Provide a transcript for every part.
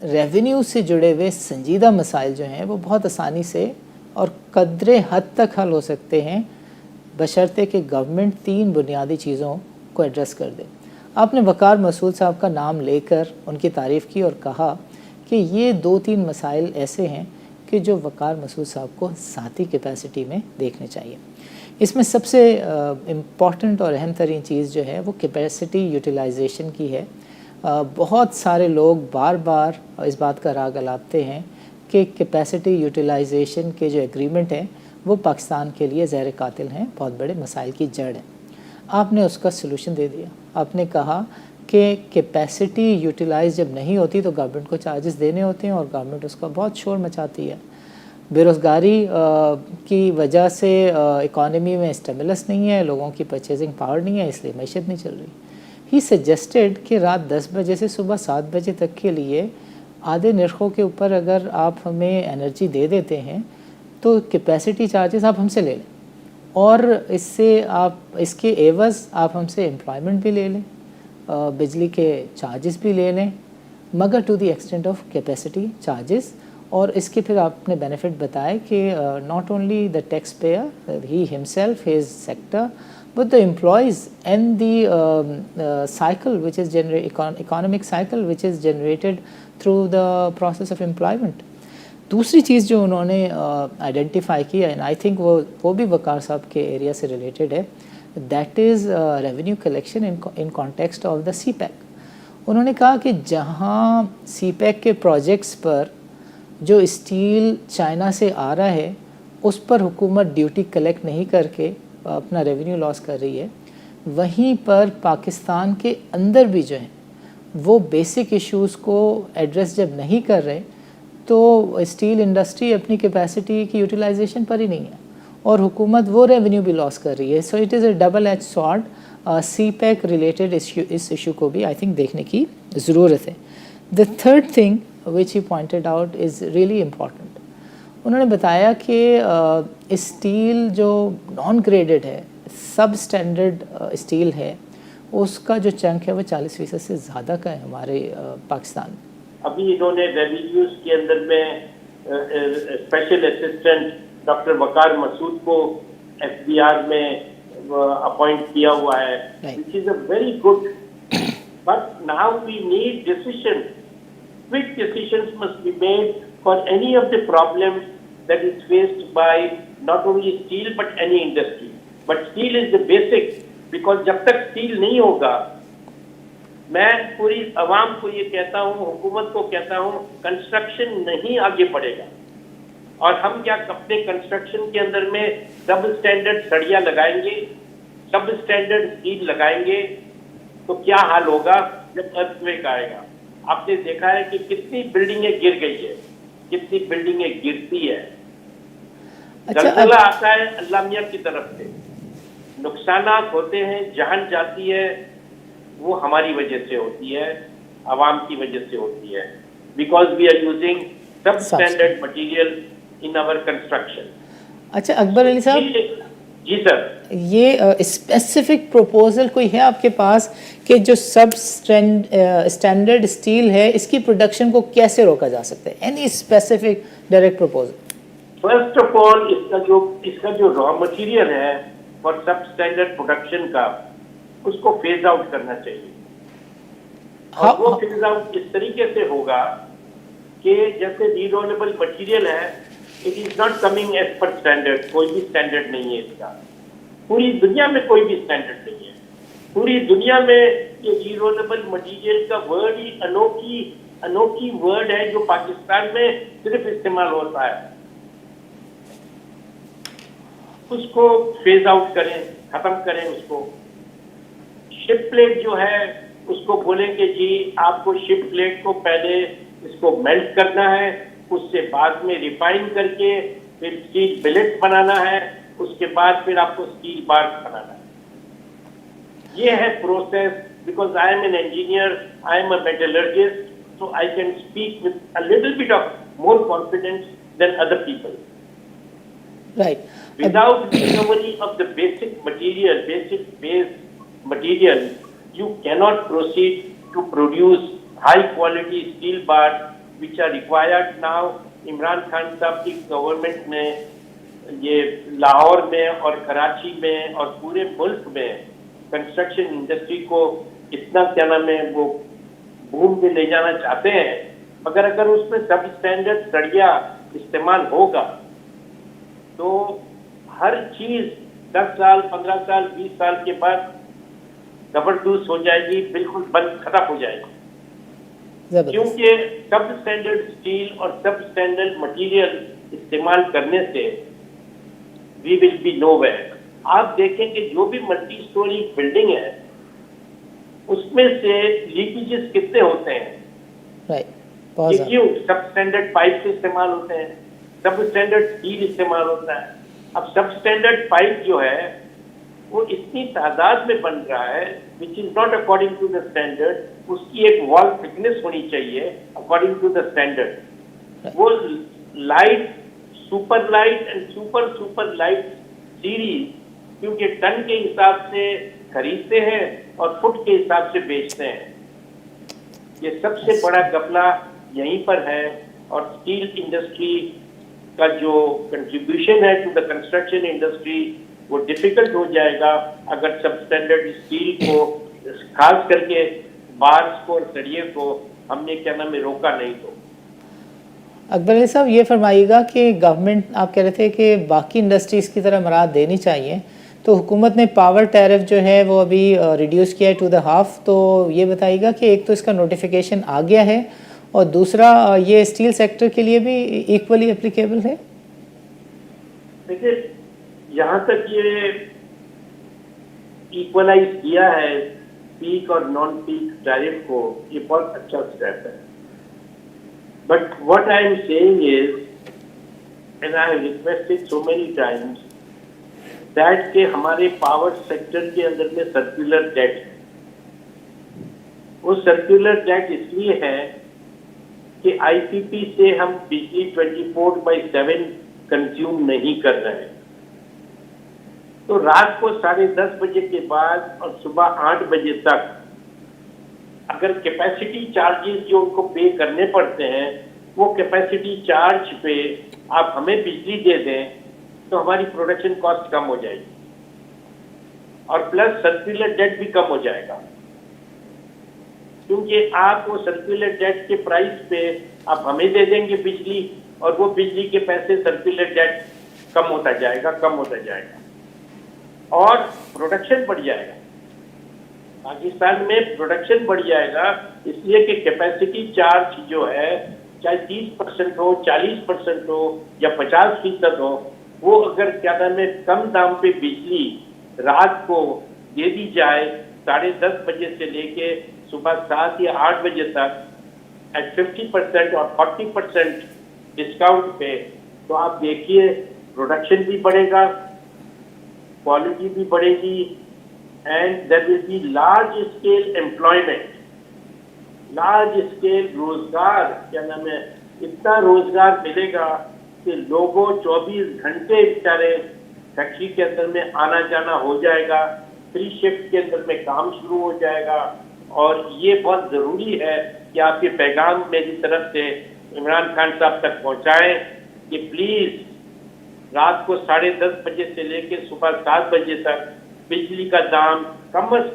Revenue से जुड़े हुए संजीदा मसाइल जो हैं वो बहुत आसानी से और कदरे हद तक हल हो सकते हैं, बशर्ते कि गवर्नमेंट 3 बुनियादी चीज़ों को एड्रेस कर दे। आपने वक़ार मसूद साहब का नाम लेकर उनकी तारीफ़ की और कहा कि ये 2-3 मसाइल ऐसे हैं कि जो वक़ार मसूद साहब को ज़ाती कैपेसिटी में देखने चाहिए। इसमें सबसे इम्पॉर्टेंट और अहम तरीन चीज़ जो है वो कैपेसिटी यूटिलाइजेशन की है। बहुत सारे लोग बार बार इस बात का राग अलापते हैं कि कैपेसिटी यूटिलाइजेशन के जो एग्रीमेंट हैं वो पाकिस्तान के लिए ज़हर कातिल हैं, बहुत बड़े मसाइल की जड़ है। आपने उसका सलूशन दे दिया। आपने कहा कि कैपेसिटी यूटिलाइज जब नहीं होती तो गवर्नमेंट को चार्जेस देने होते हैं और गवर्नमेंट उसका बहुत शोर मचाती है। बेरोज़गारी की वजह से इकॉनमी में स्टिमुलस नहीं है, लोगों की परचेजिंग पावर नहीं है, इसलिए मैशत नहीं चल रही। ही सजेस्टेड कि रात 10 बजे से सुबह 7 बजे तक के लिए आधे नरखों के ऊपर अगर आप हमें एनर्जी दे देते हैं तो कैपेसिटी चार्जेस आप हमसे ले लें और इससे आप इसके एवज़ आप हमसे एम्प्लॉयमेंट भी ले लें, बिजली के चार्जेस भी ले लें, मगर to the extent of capacity charges. और इसके फिर आपने बेनिफिट बताए कि not only the taxpayer, he himself, his sector, but the employees and the cycle which is economic cycle which is generated through the process of employment। दूसरी चीज़ जो उन्होंने identify की एंड आई थिंक वो भी वकार साहब के area से related है, that is revenue collection in context of the CPEC। उन्होंने कहा कि जहाँ CPEC के प्रोजेक्ट्स पर जो स्टील चाइना से आ रहा है उस पर हुकूमत ड्यूटी कलेक्ट नहीं करके अपना रेवेन्यू लॉस कर रही है, वहीं पर पाकिस्तान के अंदर भी जो है वो बेसिक इश्यूज़ को एड्रेस जब नहीं कर रहे तो स्टील इंडस्ट्री अपनी कैपेसिटी की यूटिलाइजेशन पर ही नहीं है और हुकूमत वो रेवेन्यू भी लॉस कर रही है। So it is a double edge sword. CPEC related इस इशू को भी आई थिंक देखने की ज़रूरत है। The third thing which he pointed out is really important. उन्होंने बताया कि स्टील जो नॉन ग्रेडेड है, सब स्टैंडर्ड स्टील है, उसका जो चंक है वो 40% से ज़्यादा का है हमारे पाकिस्तान में। अभी इन्होंने रेवेन्यूज के अंदर में special assistant doctor Waqar Masood को FBR में अपॉइंट किया हुआ है, which is a very good, but now we need decision, quick decisions must be made for any of the problems that is faced by not only steel but any industry. But steel is the basic, because जब तक steel नहीं होगा, मैं पूरी आवाम को ये कहता हूँ, हुकूमत को कहता हूँ, कंस्ट्रक्शन नहीं आगे बढ़ेगा। और हम क्या अपने कंस्ट्रक्शन के अंदर में सब स्टैंडर्ड सड़ियाँ लगाएंगे, सब स्टैंडर्ड स्टील लगाएंगे, तो क्या हाल होगा जब अर्थक्वेक आएगा। आपने देखा है कि कितनी बिल्डिंगें गिर गई है, कितनी बिल्डिंगें गिरती है। जलजला आता है अल्लाह मियां की तरफ से, नुकसानात होते हैं, जान जाती है, वो हमारी वजह से होती है, आवाम की वजह से होती है, because we are using substandard material in our construction. अच्छा अकबर अली साहब, जी सर, ये स्पेसिफिक प्रपोजल कोई है आपके पास कि जो सब स्टैंडर्ड स्टील है इसकी प्रोडक्शन को कैसे रोका जा सकता है? Any specific direct proposal? First of all इसका जो रॉ मटेरियल है फॉर सब स्टैंडर्ड प्रोडक्शन का, उसको फेज आउट करना चाहिए। और वो फेज आउट इस तरीके से होगा कि जैसे रिन्यूएबल मटेरियल है, it is not coming as per standard, कोई भी स्टैंडर्ड नहीं है इसका, पूरी दुनिया में कोई भी स्टैंडर्ड नहीं है। पूरी दुनिया में ये रिन्यूएबल मटेरियल का वर्ड ही अनोखी वर्ड है जो पाकिस्तान में सिर्फ इस्तेमाल होता है। उसको फेज आउट करें, खत्म करें उसको। शिप प्लेट जो है उसको बोलेंगे जी आपको शिप प्लेट को पहले इसको मेल्ट करना है, उससे बाद में रिफाइन करके फिर स्टील बिलेट बनाना है, उसके बाद फिर आपको स्टील बार्स बनाना है। ये है process, because I am an engineer, I am a metallurgist, so I can speak with a little bit of more confidence than other people. Right. Without recovery of the basic material, basic base material, you cannot proceed to produce high quality steel bars which are required now. Imran Khan साहब की government ने ये लाहौर में और कराची में और पूरे मुल्क में कंस्ट्रक्शन इंडस्ट्री को इतना क्या नाम है वो बूम में ले जाना चाहते हैं, मगर अगर उसमें सब स्टैंडर्ड सरिया इस्तेमाल होगा तो हर चीज 10 साल 15 साल 20 साल के बाद जबरदस्त हो जाएगी, बिल्कुल बंद खत्म हो जाएगी। क्योंकि सब स्टैंडर्ड स्टील और सब स्टैंडर्ड मटेरियल इस्तेमाल करने से वी विल बी नोवेयर। आप देखें कि जो भी मल्टी स्टोरी बिल्डिंग है उसमें से लीकेजेस कितने होते हैं, right. क्यों? सब स्टैंडर्ड पाइप से इस्तेमाल होते हैं, सब स्टैंडर्ड स्टील इस्तेमाल होता है। अब सब स्टैंडर्ड पाइप जो है वो इतनी तादाद में बन रहा है which is not according to the standard. उसकी एक वॉल थिकनेस होनी चाहिए अकॉर्डिंग टू द स्टैंडर्ड। वो light, super light and super light series क्योंकि टन के हिसाब से खरीदते हैं और फुट के हिसाब से बेचते हैं। ये सबसे बड़ा घपला यहीं पर है। और स्टील इंडस्ट्री का जो कंट्रीब्यूशन है टू द कंस्ट्रक्शन इंडस्ट्री वो डिफिकल्ट हो जाएगा अगर सब स्टैंडर्ड स्टील को, खास करके बार्स को और सरिये को हमने क्या नाम है रोका नहीं तो। अकबर अली साहब ये फरमाइएगा कि गवर्नमेंट, आप कह रहे थे कि बाकी इंडस्ट्रीज की तरह मराद देनी चाहिए, तो हुकूमत ने पावर टैरिफ जो है वो अभी रिड्यूस किया है टू द हाफ, तो ये बताइएगा कि एक तो इसका नोटिफिकेशन आ गया है और दूसरा ये स्टील सेक्टर के लिए भी इक्वली एप्लीकेबल है? देखिए यहाँ तक ये इक्वलाइज किया है पीक और नॉन पीक टैरिफ को, ये बहुत अच्छा स्टेप है। But what I am saying is, and I have requested so many times that के हमारे पावर सेक्टर के अंदर में सर्कुलर डेट है। वो सर्कुलर डेट इसलिए है कि आईपीपी से हम बिजली 24/7 कंज्यूम नहीं कर रहे हैं। तो रात को 10:30 बजे के बाद और सुबह 8 बजे तक अगर कैपेसिटी चार्जेस जो उनको पे करने पड़ते हैं वो कैपेसिटी चार्ज पे आप हमें बिजली दे दें तो हमारी प्रोडक्शन कॉस्ट कम हो जाएगी और प्लस सर्कुलर डेट भी कम हो जाएगा। क्योंकि आप वो सर्कुलर डेट के प्राइस पे आप हमें दे देंगे बिजली और वो बिजली के पैसे सर्कुलर डेट कम होता जाएगा और प्रोडक्शन बढ़ जाएगा। पाकिस्तान में प्रोडक्शन बढ़ जाएगा इसलिए कि कैपेसिटी चार्ज जो है चाहे 30% हो, 40% हो या 50% हो, वो अगर क्या नाम है कम दाम पे बिजली रात को दे दी जाए 10:30 बजे से लेके सुबह 7 या 8 बजे तक एट 50% और 40% डिस्काउंट पे, तो आप देखिए प्रोडक्शन भी बढ़ेगा, क्वालिटी भी बढ़ेगी and there will be large scale employment, large scale रोजगार। क्या नाम है, इतना रोजगार मिलेगा कि लोगों 24 घंटे बेचारे फैक्ट्री के अंदर में आना जाना हो जाएगा, 3 शिफ्ट के अंदर में काम शुरू हो जाएगा। और ये बहुत जरूरी है कि आप ये पैगाम मेरी तरफ से इमरान खान साहब तक पहुंचाएं कि प्लीज रात को 10:30 बजे से लेकर सुबह 7 बजे तक बिजली का दाम कम से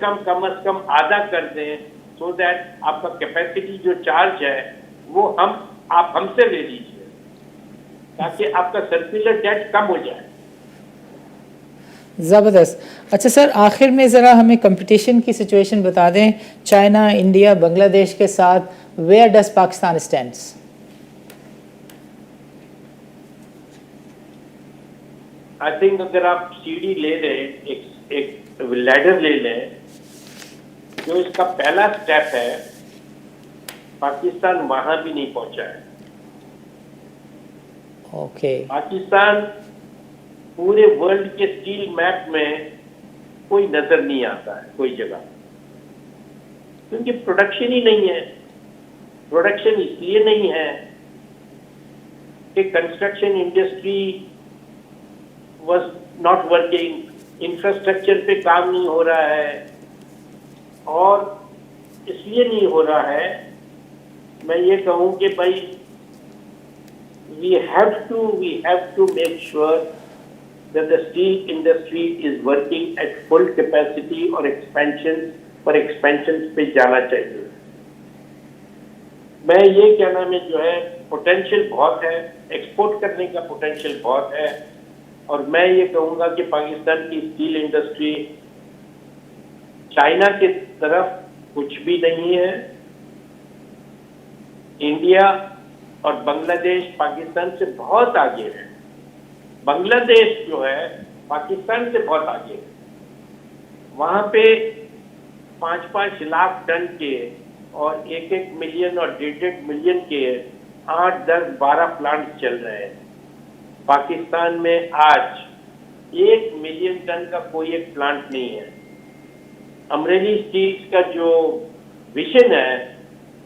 कम आधा कर दें, सो दैट आपका कैपेसिटी जो चार्ज है वो आप हमसे ले लीजिए ताकि आपका सर्कुलर डेट कम हो जाए। ज़बरदस्त। अच्छा सर, आखिर में ज़रा हमें कंपटीशन की सिचुएशन बता दें चाइना, इंडिया, बांग्लादेश के साथ। Where does Pakistan stands? I think अगर आप सीढ़ी ले लें, एक लैडर ले लें, जो इसका पहला स्टेप है, पाकिस्तान वहां भी नहीं पहुंचा है। ओके। पाकिस्तान पूरे वर्ल्ड के स्टील मैप में कोई नजर नहीं आता है कोई जगह, क्योंकि प्रोडक्शन ही नहीं है। प्रोडक्शन इसलिए नहीं है कि construction industry was not working, infrastructure पे काम नहीं हो रहा है, और इसलिए नहीं हो रहा है, मैं ये कहूँ कि भाई we have to make sure that the steel industry is working at full capacity और expansions पे जाना चाहिए। मैं ये कहना में जो है पोटेंशियल बहुत है, एक्सपोर्ट करने का पोटेंशियल बहुत है, और मैं ये कहूँगा कि पाकिस्तान की स्टील इंडस्ट्री चाइना की तरफ कुछ भी नहीं है। इंडिया और बांग्लादेश पाकिस्तान से बहुत आगे है। बांग्लादेश जो है पाकिस्तान से बहुत आगे है। वहाँ पे 5-5 लाख टन के और 1-1 मिलियन और 1.5 मिलियन के 8, 10, 12 प्लांट चल रहे हैं। पाकिस्तान में आज 1 मिलियन टन का कोई एक प्लांट नहीं है। अमरेली स्टील्स का जो विजन है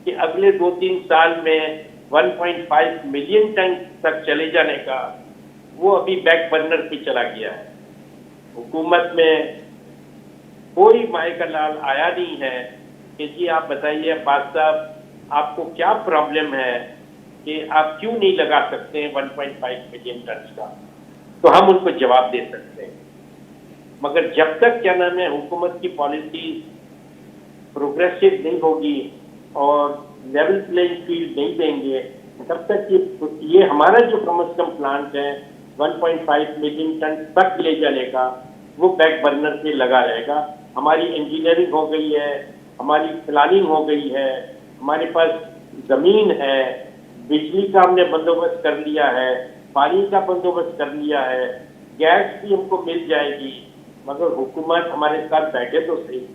कि अगले 2-3 साल में 1.5 मिलियन टन तक चले जाने का, वो अभी बैक बर्नर पे चला गया है। हुकूमत में कोई माए का लाल आया नहीं है कि जी आप बताइए अब्बास साहब आपको क्या प्रॉब्लम है कि आप क्यों नहीं लगा सकते हैं 1.5 मिलियन टन का, तो हम उनको जवाब दे सकते हैं। मगर जब तक क्या नाम है हुकूमत की पॉलिसी प्रोग्रेसिव नहीं होगी और लेवल प्लेइंग फील्ड नहीं देंगे, तब तक ये हमारा जो कम से कम प्लांट है 1.5 मिलियन टन तक ले जाने का, वो बैक बर्नर पे लगा रहेगा। हमारी इंजीनियरिंग हो गई है, हमारी प्लानिंग हो गई है, हमारे पास जमीन है, बिजली का हमने बंदोबस्त कर लिया है, पानी का बंदोबस्त कर लिया है, गैस भी हमको मिल जाएगी, मगर हुकूमत हमारे साथ बैठे तो सही।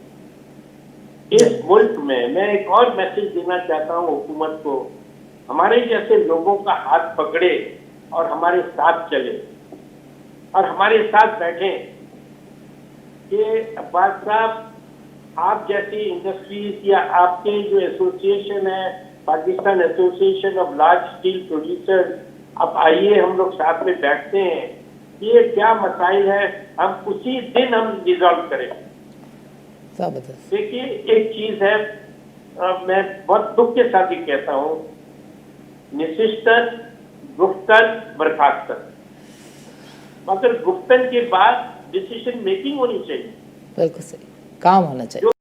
इस मुल्क में मैं एक और मैसेज देना चाहता हूँ हुकूमत को, हमारे जैसे लोगों का हाथ पकड़े और हमारे साथ चले और हमारे साथ बैठे कि अब्बास साहब आप जैसी इंडस्ट्रीज या आपके जो एसोसिएशन है Pakistan association of large steel producers, अब आइए हम लोग साथ में बैठते हैं, ये क्या मसाइल है हम उसी दिन हम रिजॉल्व करें। देखिए एक चीज है, मैं बहुत दुख के साथ ही कहता हूँ, निशिष्टन, गुप्तन, बर्खास्तन, मगर गुप्तन के बाद डिसीजन मेकिंग होनी चाहिए। बिल्कुल सही, काम होना चाहिए।